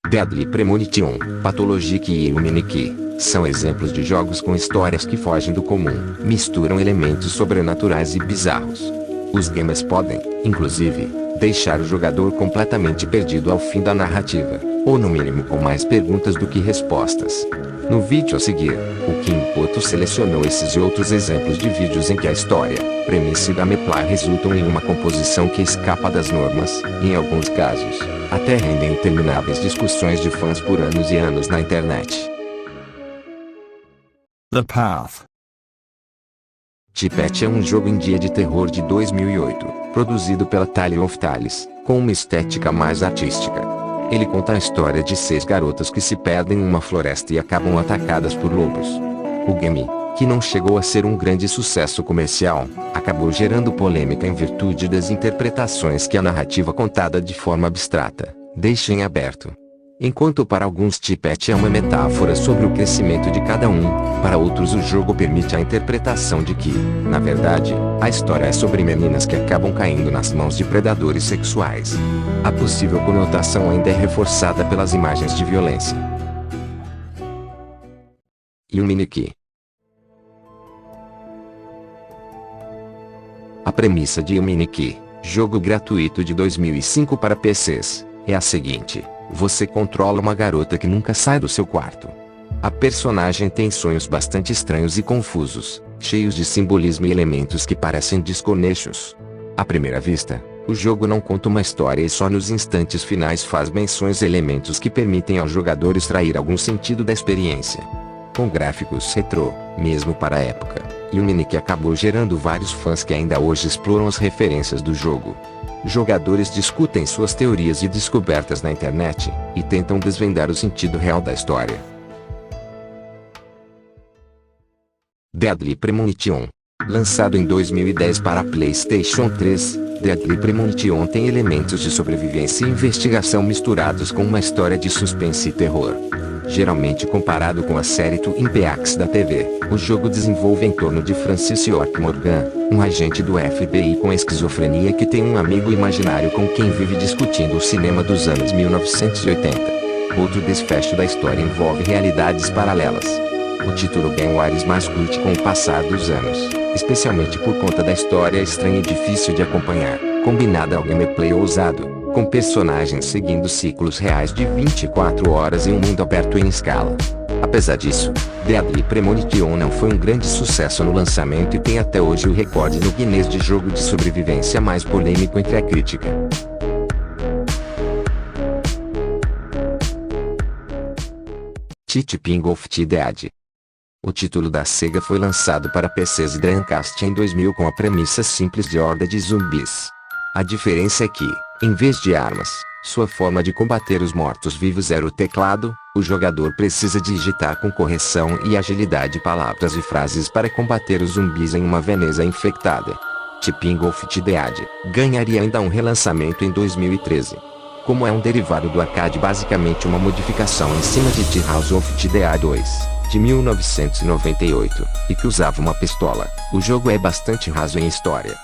Deadly Premonition, Pathologic e Humanic são exemplos de jogos com histórias que fogem do comum, misturam elementos sobrenaturais e bizarros. Os gamers podem, inclusive, deixar o jogador completamente perdido ao fim da narrativa, ou no mínimo com mais perguntas do que respostas. No vídeo a seguir, o King Poto selecionou esses e outros exemplos de vídeos em que a história, premissa e gameplay resultam em uma composição que escapa das normas, e em alguns casos, até rendem intermináveis discussões de fãs por anos e anos na internet. The Path. Tipet é um jogo indie de terror de 2008, produzido pela Tale of Tales, com uma estética mais artística. Ele conta a história de 6 garotas que se perdem em uma floresta e acabam atacadas por lobos. O game, que não chegou a ser um grande sucesso comercial, acabou gerando polêmica em virtude das interpretações que a narrativa contada de forma abstrata deixa em aberto. Enquanto para alguns Tipet é uma metáfora sobre o crescimento de cada um, para outros o jogo permite a interpretação de que, na verdade, a história é sobre meninas que acabam caindo nas mãos de predadores sexuais. A possível conotação ainda é reforçada pelas imagens de violência. Humanic. A premissa de Humanic, jogo gratuito de 2005 para PCs, é a seguinte. Você controla uma garota que nunca sai do seu quarto. A personagem tem sonhos bastante estranhos e confusos, cheios de simbolismo e elementos que parecem desconexos. À primeira vista, o jogo não conta uma história e só nos instantes finais faz menções a elementos que permitem ao jogador extrair algum sentido da experiência. Com gráficos retrô, mesmo para a época, Humanic acabou gerando vários fãs que ainda hoje exploram as referências do jogo. Jogadores discutem suas teorias e descobertas na internet, e tentam desvendar o sentido real da história. Deadly Premonition. Lançado em 2010 para PlayStation 3, Deadly Premonition tem elementos de sobrevivência e investigação misturados com uma história de suspense e terror. Geralmente comparado com a série Twin Peaks da TV, o jogo desenvolve em torno de Francis York Morgan, um agente do FBI com esquizofrenia que tem um amigo imaginário com quem vive discutindo o cinema dos anos 1980. Outro desfecho da história envolve realidades paralelas. O título ganhou ares mais cult com o passar dos anos, especialmente por conta da história estranha e difícil de acompanhar, combinada ao gameplay ousado, com personagens seguindo ciclos reais de 24 horas em um mundo aberto em escala. Apesar disso, Deadly Premonition não foi um grande sucesso no lançamento e tem até hoje o recorde no Guinness de jogo de sobrevivência mais polêmico entre a crítica. Tipping of the Dead. O título da Sega foi lançado para PCs e Dreamcast em 2000 com a premissa simples de horda de zumbis. A diferença é que, em vez de armas, sua forma de combater os mortos-vivos era o teclado. O jogador precisa digitar com correção e agilidade palavras e frases para combater os zumbis em uma Veneza infectada. Tipping of the Dead ganharia ainda um relançamento em 2013. Como é um derivado do arcade, basicamente uma modificação em cima de The House of the Dead 2, de 1998, e que usava uma pistola, o jogo é bastante raso em história.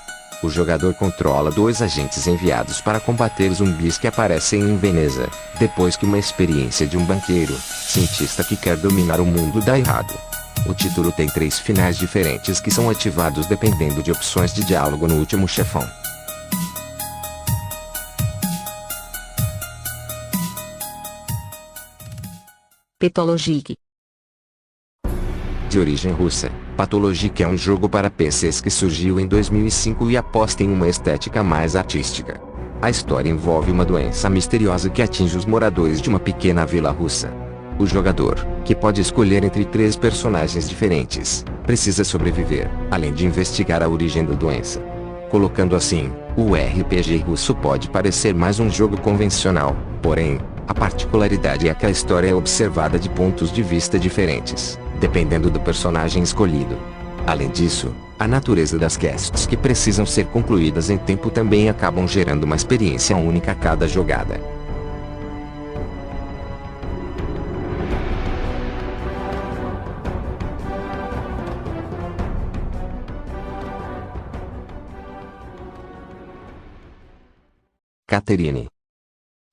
O jogador controla 2 agentes enviados para combater zumbis que aparecem em Veneza, depois que uma experiência de um banqueiro, cientista que quer dominar o mundo dá errado. O título tem 3 finais diferentes que são ativados dependendo de opções de diálogo no último chefão. Pathologic. De origem russa, Pathologic é um jogo para PCs que surgiu em 2005 e aposta em uma estética mais artística. A história envolve uma doença misteriosa que atinge os moradores de uma pequena vila russa. O jogador, que pode escolher entre 3 personagens diferentes, precisa sobreviver, além de investigar a origem da doença. Colocando assim, o RPG russo pode parecer mais um jogo convencional, porém, a particularidade é que a história é observada de pontos de vista diferentes, dependendo do personagem escolhido. Além disso, a natureza das quests que precisam ser concluídas em tempo também acabam gerando uma experiência única a cada jogada. Catherine.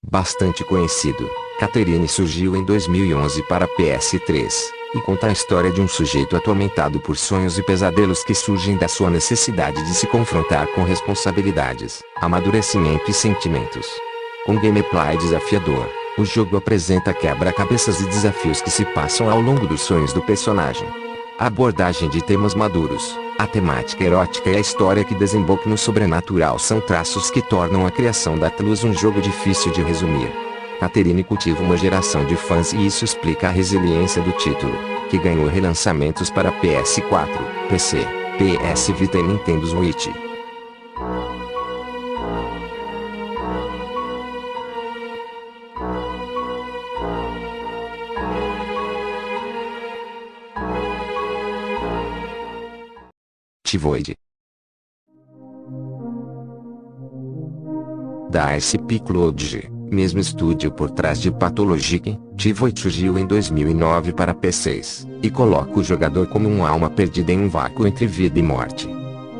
Bastante conhecido, Catherine surgiu em 2011 para PS3, e conta a história de um sujeito atormentado por sonhos e pesadelos que surgem da sua necessidade de se confrontar com responsabilidades, amadurecimento e sentimentos. Com gameplay desafiador, o jogo apresenta quebra-cabeças e desafios que se passam ao longo dos sonhos do personagem. A abordagem de temas maduros, a temática erótica e a história que desemboca no sobrenatural são traços que tornam a criação da Atlus um jogo difícil de resumir. Catherine cultiva uma geração de fãs e isso explica a resiliência do título, que ganhou relançamentos para PS4, PC, PS Vita e Nintendo Switch. Tivoid. Da SCP Cloud, mesmo estúdio por trás de Pathologic, Tivoid surgiu em 2009 para PCs, e coloca o jogador como uma alma perdida em um vácuo entre vida e morte.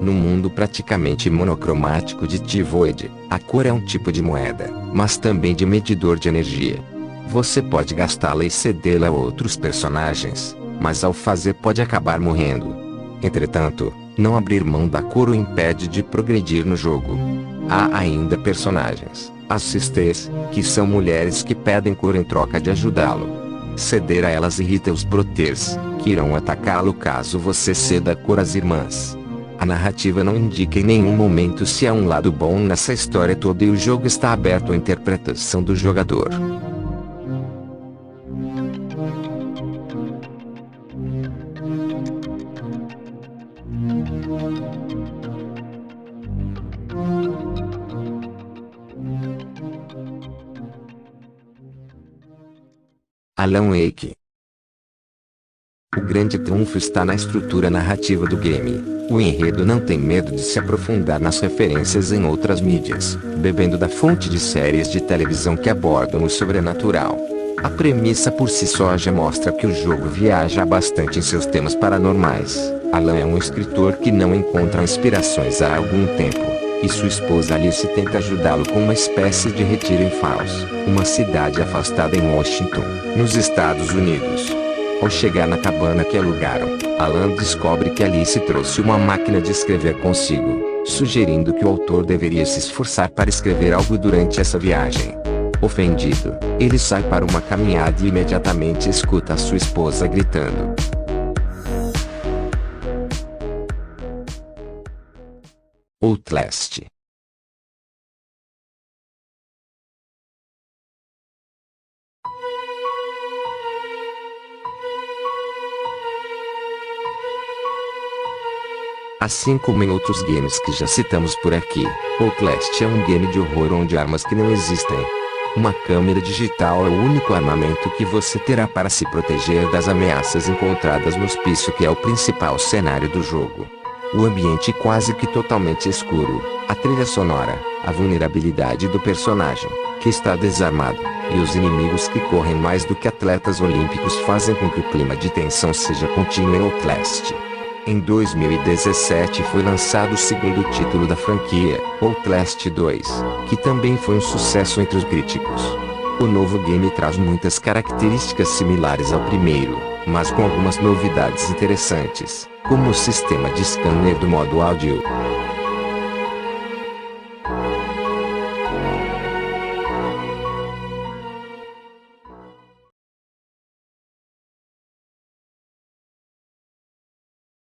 No mundo praticamente monocromático de Tivoid, a cor é um tipo de moeda, mas também de medidor de energia. Você pode gastá-la e cedê-la a outros personagens, mas ao fazer pode acabar morrendo. Entretanto, não abrir mão da cor o impede de progredir no jogo. Há ainda personagens, as Sisters, que são mulheres que pedem cor em troca de ajudá-lo. Ceder a elas irrita os Proteus, que irão atacá-lo caso você ceda a cor às irmãs. A narrativa não indica em nenhum momento se há um lado bom nessa história toda e o jogo está aberto à interpretação do jogador. Alan Wake. O grande trunfo está na estrutura narrativa do game. O enredo não tem medo de se aprofundar nas referências em outras mídias, bebendo da fonte de séries de televisão que abordam o sobrenatural. A premissa por si só já mostra que o jogo viaja bastante em seus temas paranormais. Alan é um escritor que não encontra inspirações há algum tempo, e sua esposa Alice tenta ajudá-lo com uma espécie de retiro em Falls, uma cidade afastada em Washington, nos Estados Unidos. Ao chegar na cabana que alugaram, Alan descobre que Alice trouxe uma máquina de escrever consigo, sugerindo que o autor deveria se esforçar para escrever algo durante essa viagem. Ofendido, ele sai para uma caminhada e imediatamente escuta a sua esposa gritando. Outlast. Assim como em outros games que já citamos por aqui, Outlast é um game de horror onde armas que não existem. Uma câmera digital é o único armamento que você terá para se proteger das ameaças encontradas no hospício que é o principal cenário do jogo. O ambiente quase que totalmente escuro, a trilha sonora, a vulnerabilidade do personagem, que está desarmado, e os inimigos que correm mais do que atletas olímpicos fazem com que o clima de tensão seja contínuo em Outlast. Em 2017 foi lançado o segundo título da franquia, Outlast 2, que também foi um sucesso entre os críticos. O novo game traz muitas características similares ao primeiro, mas com algumas novidades interessantes, como o sistema de scanner do modo áudio.